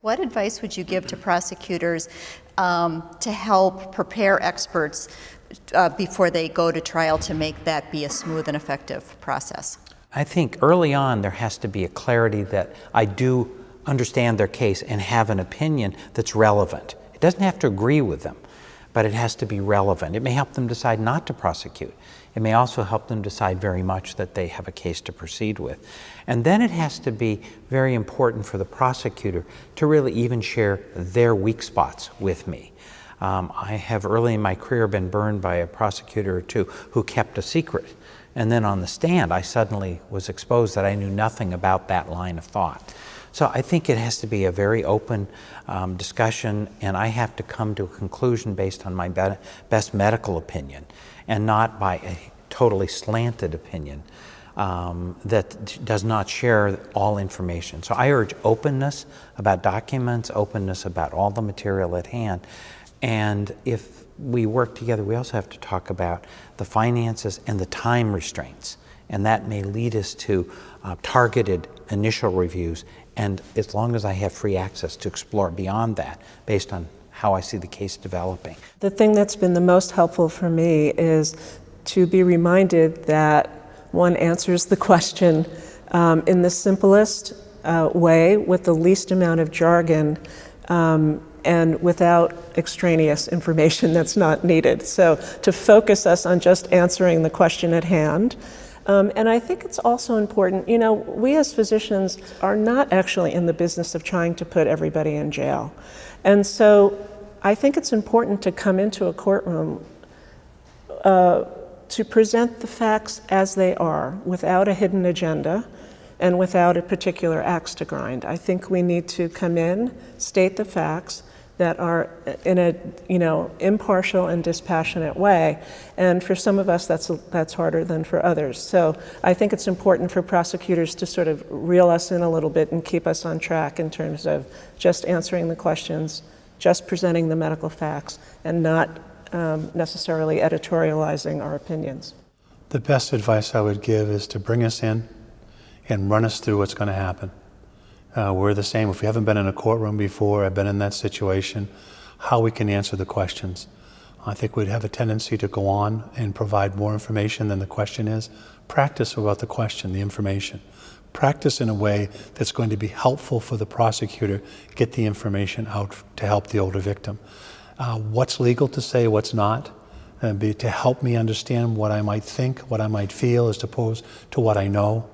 What advice would you give to prosecutors to help prepare experts before they go to trial to make that be a smooth and effective process? I think early on there has to be a clarity that I do understand their case and have an opinion that's relevant. It doesn't have to agree with them, but it has to be relevant. It may help them decide not to prosecute. It may also help them decide very much that they have a case to proceed with. And then it has to be very important for the prosecutor to really even share their weak spots with me. I have early in my career been burned by a prosecutor or two who kept a secret. And then on the stand, I suddenly was exposed that I knew nothing about that line of thought. So I think it has to be a very open discussion, and I have to come to a conclusion based on my best medical opinion and not by a totally slanted opinion that does not share all information. So I urge openness about documents, openness about all the material at hand. And if we work together, we also have to talk about the finances and the time restraints. And that may lead us to targeted initial reviews. And as long as I have free access to explore beyond that, based on how I see the case developing. The thing that's been the most helpful for me is to be reminded that one answers the question in the simplest way, with the least amount of jargon, and without extraneous information that's not needed. So to focus us on just answering the question at hand. And I think it's also important, we as physicians are not actually in the business of trying to put everybody in jail. And so I think it's important to come into a courtroom to present the facts as they are, without a hidden agenda and without a particular axe to grind. I think we need to come in, state the facts that are in a impartial and dispassionate way. And for some of us, that's harder than for others. So I think it's important for prosecutors to sort of reel us in a little bit and keep us on track in terms of just answering the questions, just presenting the medical facts, and not necessarily editorializing our opinions. The best advice I would give is to bring us in and run us through what's going to happen. We're the same. If we haven't been in a courtroom before, I've been in that situation, how we can answer the questions. I think we'd have a tendency to go on and provide more information than the question is. Practice about the question, the information. Practice in a way that's going to be helpful for the prosecutor, get the information out to help the older victim. What's legal to say, what's not, to help me understand what I might think, what I might feel, as opposed to what I know.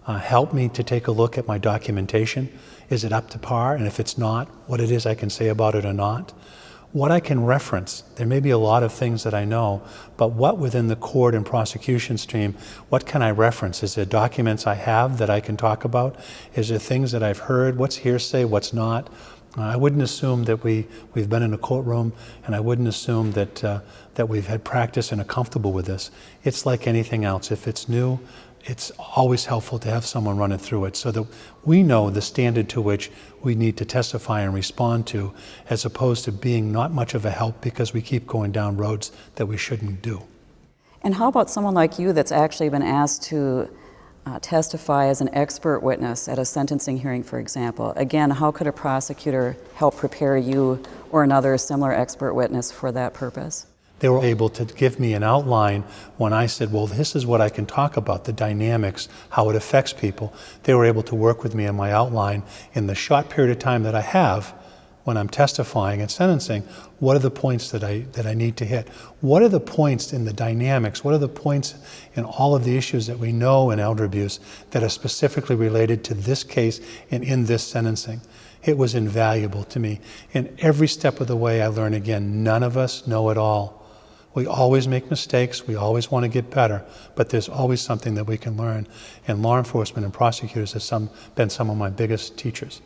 Help me to take a look at my documentation. Is it up to par? And if it's not, what it is I can say about it or not. What I can reference. There may be a lot of things that I know, but what within the court and prosecution stream, what can I reference? Is there documents I have that I can talk about? Is there things that I've heard? What's hearsay, what's not? I wouldn't assume that we've been in a courtroom, and I wouldn't assume that we've had practice and are comfortable with this. It's like anything else. If it's new, it's always helpful to have someone run it through it so that we know the standard to which we need to testify and respond to, as opposed to being not much of a help because we keep going down roads that we shouldn't do. And how about someone like you that's actually been asked to testify as an expert witness at a sentencing hearing, for example? Again, how could a prosecutor help prepare you or another similar expert witness for that purpose? They were able to give me an outline when I said, well, this is what I can talk about, the dynamics, how it affects people. They were able to work with me on my outline in the short period of time that I have when I'm testifying and sentencing. What are the points that I need to hit? What are the points in the dynamics? What are the points in all of the issues that we know in elder abuse that are specifically related to this case and in this sentencing? It was invaluable to me. And every step of the way I learned again, none of us know it all. We always make mistakes, we always want to get better, but there's always something that we can learn. And law enforcement and prosecutors have been some of my biggest teachers.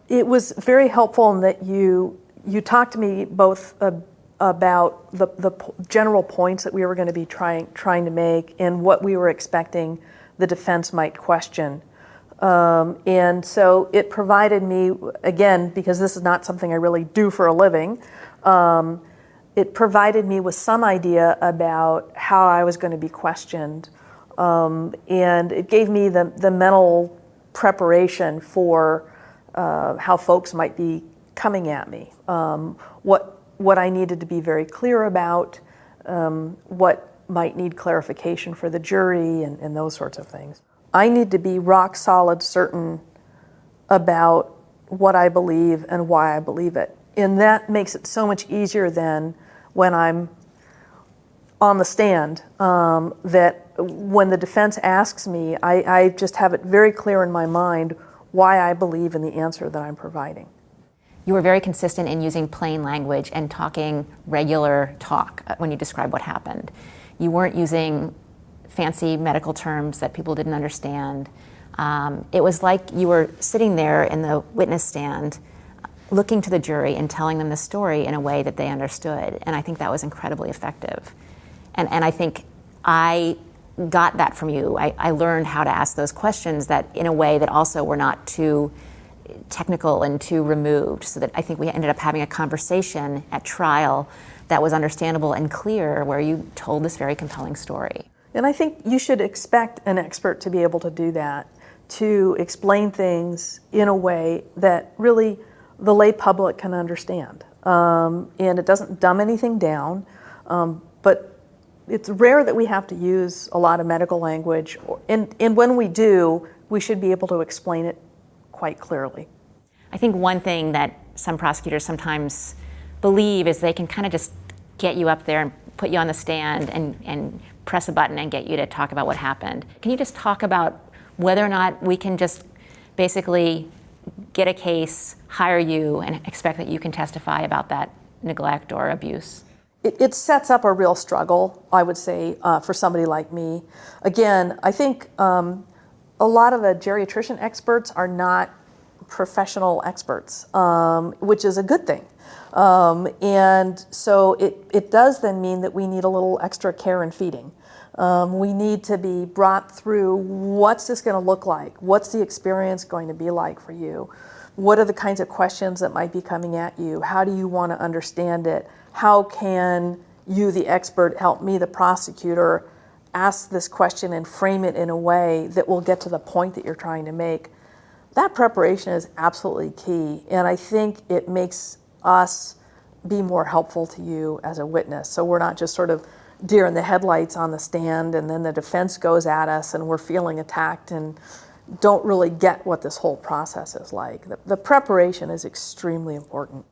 It was very helpful in that you talked to me both about the general points that we were going to be trying to make and what we were expecting the defense might question. And so it provided me, again, because this is not something I really do for a living, it provided me with some idea about how I was going to be questioned. And it gave me the mental preparation for how folks might be coming at me, what I needed to be very clear about, what might need clarification for the jury, and those sorts of things. I need to be rock solid certain about what I believe and why I believe it. And that makes it so much easier than when I'm on the stand, that when the defense asks me, I just have it very clear in my mind why I believe in the answer that I'm providing. You were very consistent in using plain language and talking regular talk when you describe what happened. You weren't using fancy medical terms that people didn't understand. It was like you were sitting there in the witness stand looking to the jury and telling them the story in a way that they understood. And I think that was incredibly effective. And I think I got that from you. I learned how to ask those questions that in a way that also were not too technical and too removed, so that I think we ended up having a conversation at trial that was understandable and clear, where you told this very compelling story. And I think you should expect an expert to be able to do that, to explain things in a way that really the lay public can understand. And it doesn't dumb anything down, but it's rare that we have to use a lot of medical language, and when we do, we should be able to explain it quite clearly. I think one thing that some prosecutors sometimes believe is they can kind of just get you up there and put you on the stand and press a button and get you to talk about what happened. Can you just talk about whether or not we can just basically get a case, hire you, and expect that you can testify about that neglect or abuse? It sets up a real struggle, I would say, for somebody like me. Again, I think a lot of the geriatrician experts are not professional experts, which is a good thing. And so it does then mean that we need a little extra care and feeding. We need to be brought through, what's this going to look like? What's the experience going to be like for you? What are the kinds of questions that might be coming at you? How do you want to understand it? How can you, the expert, help me, the prosecutor, ask this question and frame it in a way that will get to the point that you're trying to make? That preparation is absolutely key, and I think it makes us be more helpful to you as a witness. So we're not just sort of deer in the headlights on the stand, and then the defense goes at us and we're feeling attacked and don't really get what this whole process is like. The preparation is extremely important.